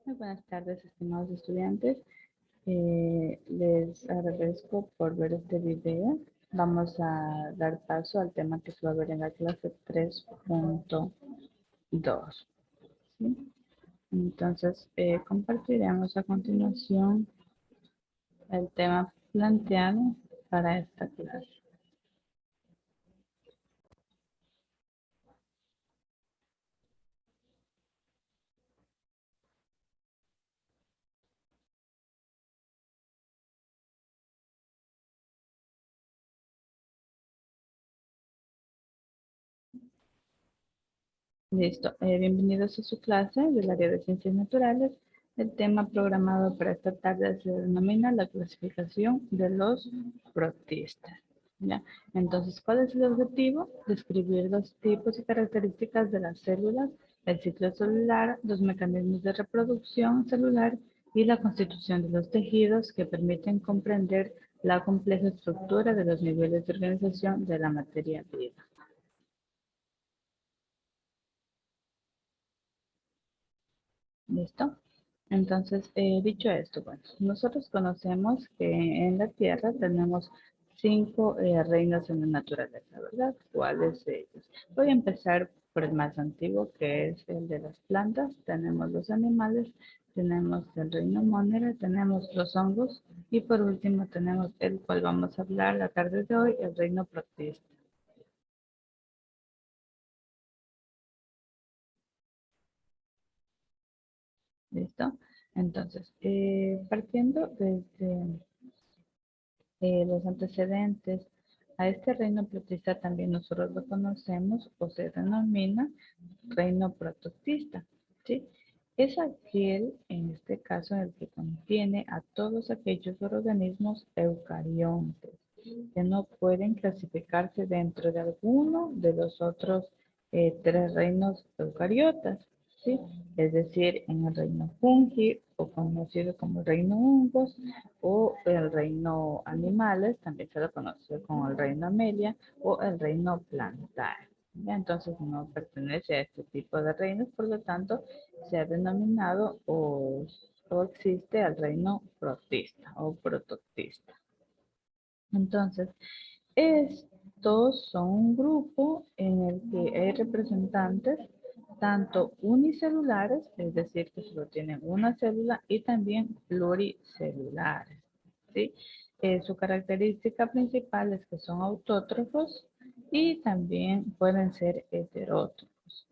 Muy buenas tardes, estimados estudiantes. Les agradezco por ver este video. Vamos a dar paso al tema que se va a ver en la clase 3.2. ¿Sí? Entonces, compartiremos a continuación el tema planteado para esta clase. Listo. Bienvenidos a su clase del área de Ciencias Naturales. El tema programado para esta tarde se denomina la clasificación de los protistas. ¿Ya? Entonces, ¿cuál es el objetivo? Describir los tipos y características de las células, el ciclo celular, los mecanismos de reproducción celular y la constitución de los tejidos que permiten comprender la compleja estructura de los niveles de organización de la materia viva. ¿Listo? Entonces, dicho esto, bueno, nosotros conocemos que en la Tierra tenemos 5 reinos en la naturaleza, ¿verdad? ¿Cuáles de ellos? Voy a empezar por el más antiguo, que es el de las plantas. Tenemos los animales, tenemos el reino monera, tenemos los hongos y por último tenemos el cual vamos a hablar la tarde de hoy, el reino protista. ¿Listo? Entonces, partiendo desde los antecedentes a este reino protista también nosotros lo conocemos o se denomina reino protista, ¿sí? Es aquel, en este caso, en el que contiene a todos aquellos organismos eucariontes que no pueden clasificarse dentro de alguno de los otros tres reinos eucariotas, ¿sí? Es decir, en el reino fungi, o conocido como el reino hongos, o el reino animales, también se lo conoce como el reino amelia, o el reino plantae. ¿Ya? Entonces no pertenece a este tipo de reinos, por lo tanto se ha denominado o existe el reino protista o protoctista. Entonces, estos son un grupo en el que hay representantes tanto unicelulares, es decir, que solo tienen una célula, y también pluricelulares, ¿sí? Su característica principal es que son autótrofos y también pueden ser heterótrofos,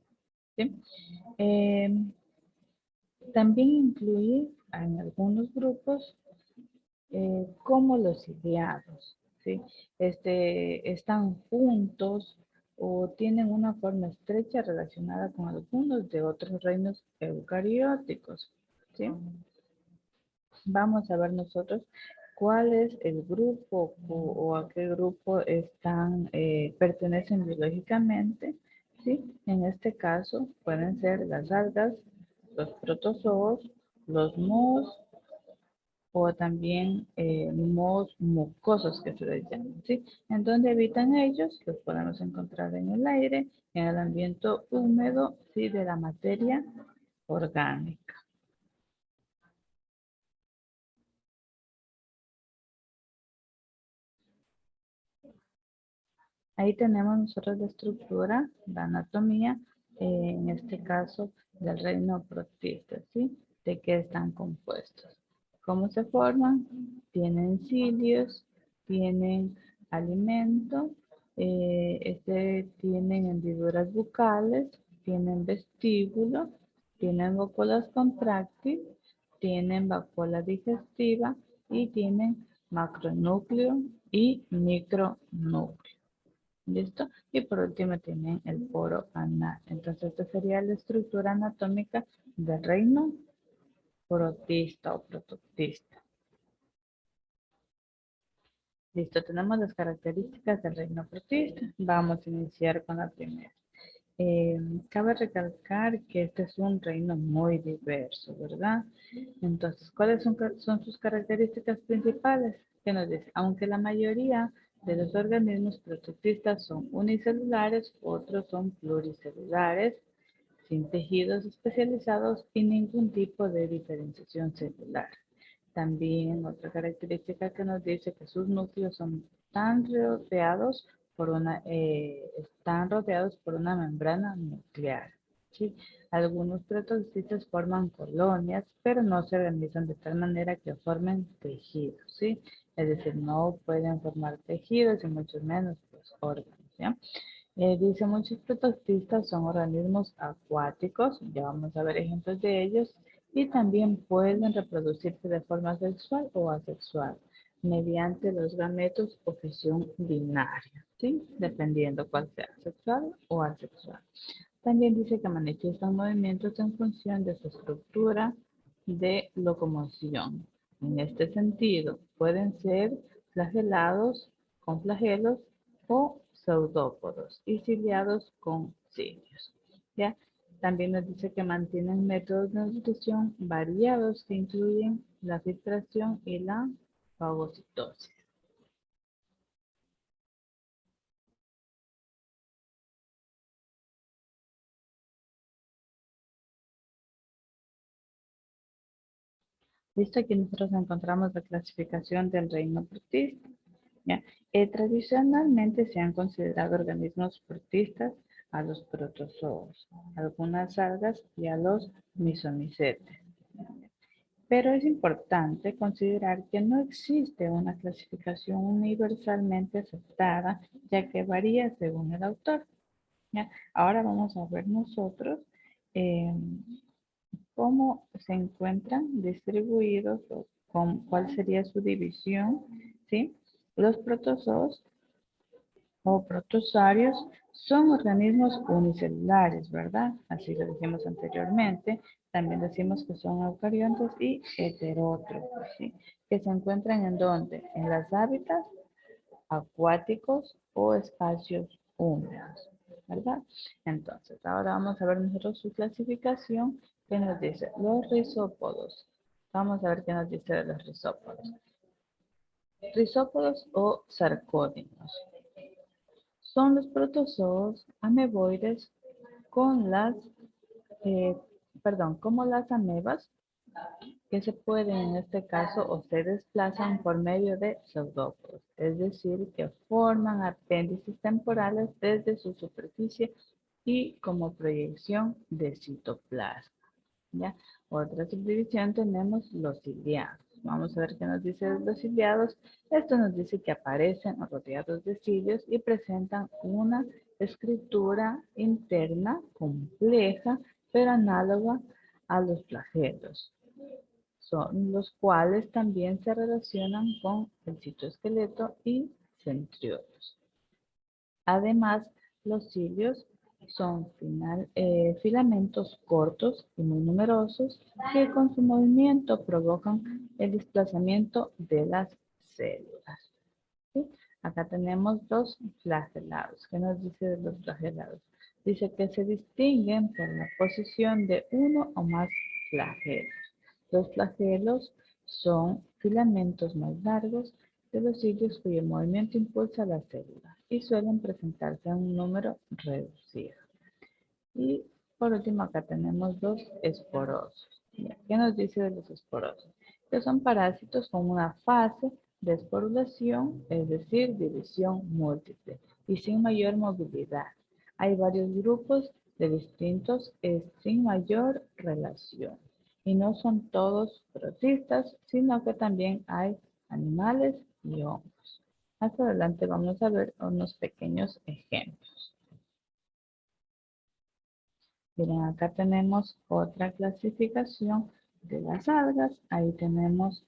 ¿sí? Eh, También incluye en algunos grupos como los ideados, ¿sí? Están juntos o tienen una forma estrecha relacionada con algunos de otros reinos eucarióticos, ¿sí? Vamos a ver nosotros cuál es el grupo o a qué grupo están, pertenecen biológicamente, ¿sí? En este caso pueden ser las algas, los protozoos, los mohos, o también mohos mucosos que se les llama, ¿sí? ¿En dónde habitan ellos? Los podemos encontrar en el aire, en el ambiente húmedo, ¿sí? De la materia orgánica. Ahí tenemos nosotros la estructura, la anatomía, en este caso del reino protista, ¿sí? ¿De qué están compuestos? ¿Cómo se forman? Tienen cilios, tienen alimento, tienen hendiduras bucales, tienen vestíbulo, tienen vacuolas contráctil, tienen vacuola digestiva y tienen macronúcleo y micronúcleo. ¿Listo? Y por último tienen el poro anal. Entonces, esta sería la estructura anatómica del reino protista o protoctista. Listo, tenemos las características del reino protista. Vamos a iniciar con la primera. Cabe recalcar que este es un reino muy diverso, ¿verdad? Entonces, ¿cuáles son sus características principales? Que nos dice, aunque la mayoría de los organismos prototistas son unicelulares, otros son pluricelulares, sin tejidos especializados y ningún tipo de diferenciación celular. También otra característica que nos dice que sus núcleos están rodeados por una membrana nuclear. ¿Sí? Algunos protozoos forman colonias, pero no se organizan de tal manera que formen tejidos, ¿sí? Es decir, no pueden formar tejidos y mucho menos pues, órganos, ¿ya? Dice, muchos protozoos son organismos acuáticos, ya vamos a ver ejemplos de ellos, y también pueden reproducirse de forma sexual o asexual, mediante los gametos o fisión binaria, ¿sí? Dependiendo cuál sea, sexual o asexual. También dice que manifiestan movimientos en función de su estructura de locomoción. En este sentido, pueden ser flagelados con flagelos o pseudópodos y ciliados con cilios. ¿Ya? También nos dice que mantienen métodos de nutrición variados que incluyen la filtración y la fagocitosis. Listo, aquí nosotros encontramos la clasificación del reino protista. ¿Ya? Tradicionalmente se han considerado organismos protistas a los protozoos, algunas algas y a los misomicetes. Pero es importante considerar que no existe una clasificación universalmente aceptada, ya que varía según el autor. ¿Ya? Ahora vamos a ver nosotros eh, cómo se encuentran distribuidos o cuál sería su división, ¿sí? Los protozoos o protozoarios son organismos unicelulares, ¿verdad? Así lo dijimos anteriormente. También decimos que son eucariontes y heterótrofos, ¿sí? Que se encuentran en dónde? En los hábitats acuáticos o espacios húmedos, ¿verdad? Entonces, ahora vamos a ver nosotros su clasificación que nos dice los rizópodos. Vamos a ver qué nos dice de los rizópodos. Rizópodos o sarcódinos. Son los protozoos ameboides con eh, como las amebas, que se pueden en este caso o se desplazan por medio de pseudópodos, es decir, que forman apéndices temporales desde su superficie y como proyección de citoplasma. ¿Ya? Otra subdivisión tenemos los ciliados. Vamos a ver qué nos dice de los ciliados. Esto nos dice que aparecen rodeados de cilios y presentan una escritura interna compleja, pero análoga a los flagelos. Son los cuales también se relacionan con el citoesqueleto y centriolos. Además, los cilios son filamentos cortos y muy numerosos que con su movimiento provocan el desplazamiento de las células. ¿Sí? Acá tenemos dos flagelados. ¿Qué nos dice de los flagelados? Dice que se distinguen por la posición de uno o más flagelos. Los flagelos son filamentos más largos de los cilios cuyo movimiento impulsa la célula y suelen presentarse en un número reducido. Y por último acá tenemos los esporosos. ¿Qué nos dice de los esporosos? Que son parásitos con una fase de esporulación, es decir, división múltiple y sin mayor movilidad. Hay varios grupos de distintos sin mayor relación. Y no son todos protistas, sino que también hay animales y hongos. Más adelante vamos a ver unos pequeños ejemplos. Miren, acá tenemos otra clasificación de las algas. Ahí tenemos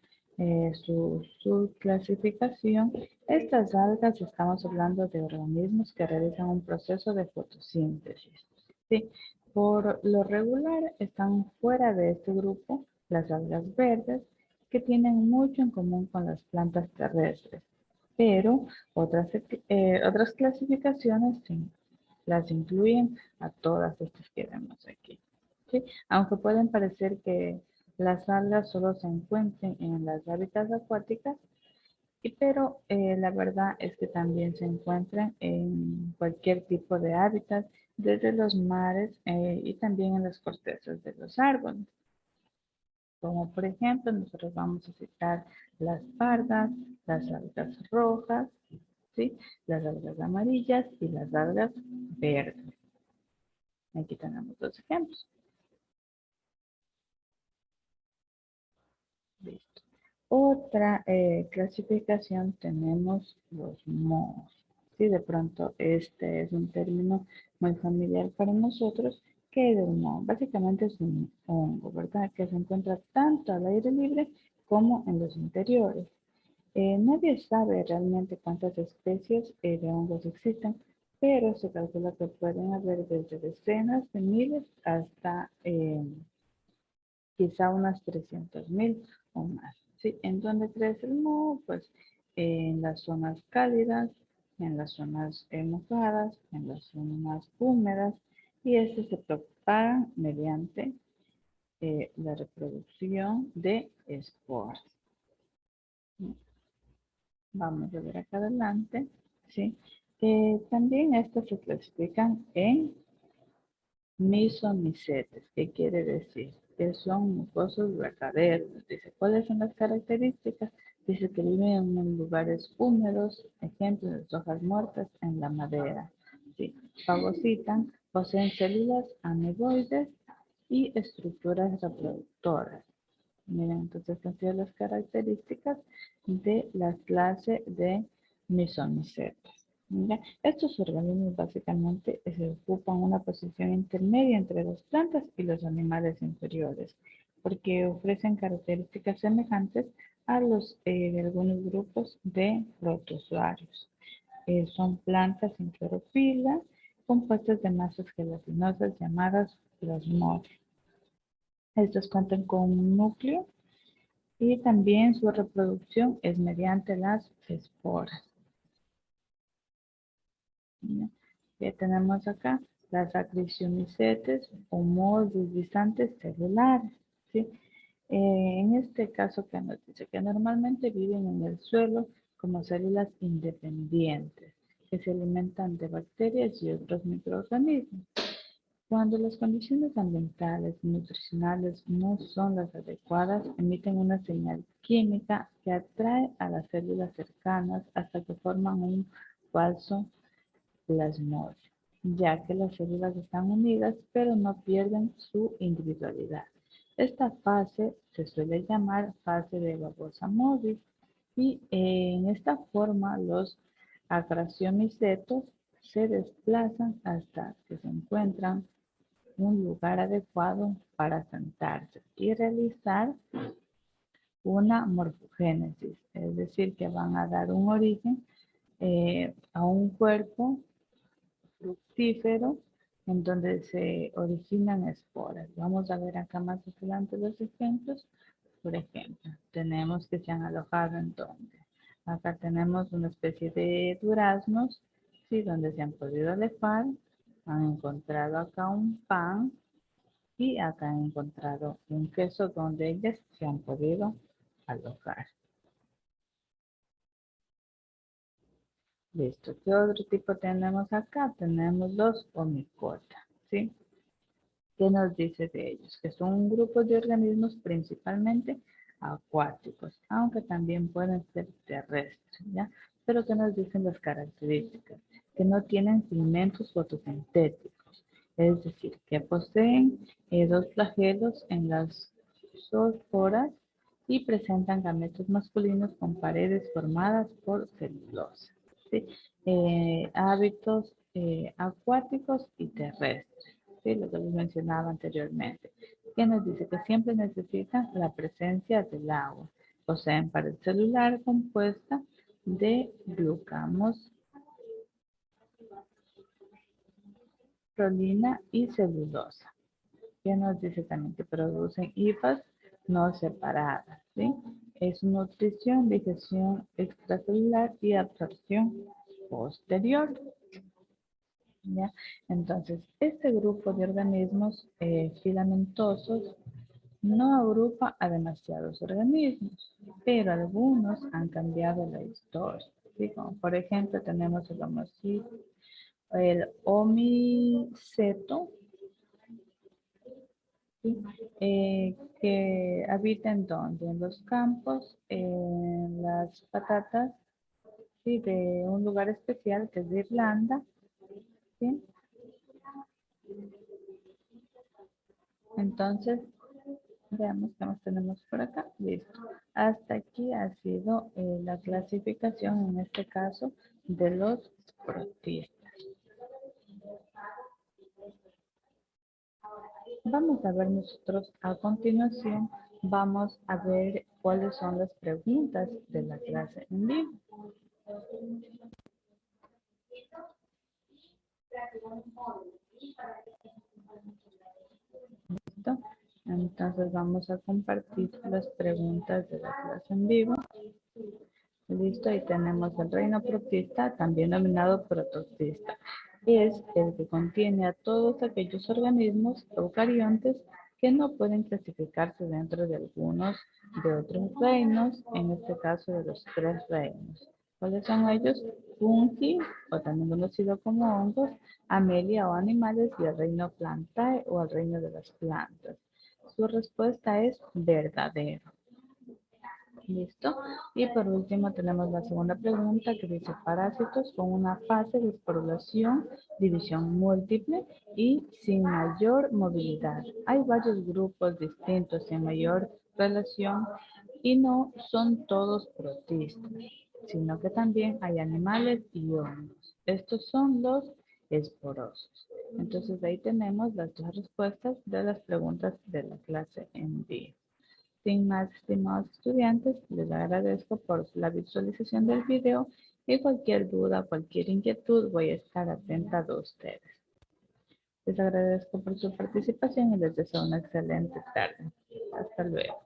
su subclasificación. Estas algas estamos hablando de organismos que realizan un proceso de fotosíntesis. ¿Sí? Por lo regular están fuera de este grupo las algas verdes, que tienen mucho en común con las plantas terrestres. Pero otras clasificaciones sí, las incluyen a todas estas que vemos aquí. ¿Sí? Aunque pueden parecer que las algas solo se encuentren en las hábitats acuáticas, pero la verdad es que también se encuentran en cualquier tipo de hábitat desde los mares y también en las cortezas de los árboles. Como por ejemplo, nosotros vamos a citar las pardas, las algas rojas, ¿sí? Las algas amarillas y las algas verdes. Aquí tenemos dos ejemplos. Listo. Otra clasificación tenemos los mohos. Sí, de pronto este es un término muy familiar para nosotros. ¿Qué es el moho? Básicamente es un hongo, ¿verdad? Que se encuentra tanto al aire libre como en los interiores. Nadie sabe realmente cuántas especies de hongos existen, pero se calcula que pueden haber desde decenas de miles hasta quizá unas 300.000 o más. ¿Sí? ¿En dónde crece el moho? Pues en las zonas cálidas, en las zonas mojadas, en las zonas húmedas, y este se propaga mediante la reproducción de esporas. Vamos a ver acá adelante, ¿sí? También estas se clasifican en misomicetes. ¿Qué quiere decir? Que son mucosos verdaderos. Dice, ¿cuáles son las características? Dice que viven en lugares húmedos, ejemplo, las hojas muertas en la madera. ¿Sí? Fagocitan, poseen células amiboides y estructuras reproductoras. Miren, entonces estas han sido las características de la clase de misomicetas. Mira, estos organismos básicamente se ocupan una posición intermedia entre las plantas y los animales inferiores, porque ofrecen características semejantes a los de algunos grupos de protozoarios. Son plantas sin clorofila, compuestas de masas gelatinosas llamadas plasmodium. Estos cuentan con un núcleo y también su reproducción es mediante las esporas. ¿Ya? Ya tenemos acá las acrisiomicetes o mohos deslizantes celulares. ¿Sí? En este caso que nos dice que normalmente viven en el suelo como células independientes que se alimentan de bacterias y otros microorganismos. Cuando las condiciones ambientales y nutricionales no son las adecuadas, emiten una señal química que atrae a las células cercanas hasta que forman un falso plasmodium, ya que las células están unidas pero no pierden su individualidad. Esta fase se suele llamar fase de babosa móvil y en esta forma los acrasiomicetos se desplazan hasta que se encuentran un lugar adecuado para sentarse y realizar una morfogénesis, es decir, que van a dar un origen a un cuerpo fructífero en donde se originan esporas. Vamos a ver acá más adelante los ejemplos. Por ejemplo, tenemos que se han alojado en donde. Acá tenemos una especie de duraznos, ¿sí? Donde se han podido alejar. Han encontrado acá un pan y acá han encontrado un queso donde ellas se han podido alojar. Listo. ¿Qué otro tipo tenemos acá? Tenemos los omicotas, ¿sí? ¿Qué nos dice de ellos? Que son un grupo de organismos principalmente acuáticos, aunque también pueden ser terrestres, ¿ya? Pero ¿qué nos dicen las características? Que no tienen pigmentos fotosintéticos, es decir, que poseen dos flagelos en las zoosporas y presentan gametos masculinos con paredes formadas por celulosa, ¿sí? Hábitos acuáticos y terrestres. Sí, lo que les mencionaba anteriormente, que nos dice que siempre necesitan la presencia del agua. Poseen pared celular compuesta de glucamos, prolina y celulosa. Que nos dice también que producen hifas no separadas. ¿Sí? Es nutrición, digestión extracelular y absorción posterior. ¿Ya? Entonces, este grupo de organismos filamentosos no agrupa a demasiados organismos, pero algunos han cambiado la historia. ¿Sí? Como por ejemplo tenemos el el omiceto, ¿sí? Que habita en donde, en los campos, en las patatas, ¿sí? De un lugar especial que es de Irlanda, ¿sí? Entonces, veamos qué más tenemos por acá. Listo. Hasta aquí ha sido la clasificación, en este caso, de los protistas. Vamos a ver nosotros a continuación, vamos a ver cuáles son las preguntas de la clase en vivo. ¿Listo? Entonces vamos a compartir las preguntas de la clase en vivo. Listo, ahí tenemos el reino protista, también denominado protista. Es el que contiene a todos aquellos organismos eucariontes que no pueden clasificarse dentro de algunos de otros reinos, en este caso de los tres reinos. ¿Cuáles son ellos? Fungi, o también conocido como hongos, amelia o animales, y el reino plantae o el reino de las plantas. Su respuesta es verdadero. Listo. Y por último tenemos la segunda pregunta que dice parásitos con una fase de esporulación, división múltiple y sin mayor movilidad. Hay varios grupos distintos en mayor relación y no son todos protistas, sino que también hay animales y hongos. Estos son los esporosos. Entonces ahí tenemos las dos respuestas de las preguntas de la clase en vivo. Sin más, estimados estudiantes, les agradezco por la visualización del video y cualquier duda, cualquier inquietud, voy a estar atenta de ustedes. Les agradezco por su participación y les deseo una excelente tarde. Hasta luego.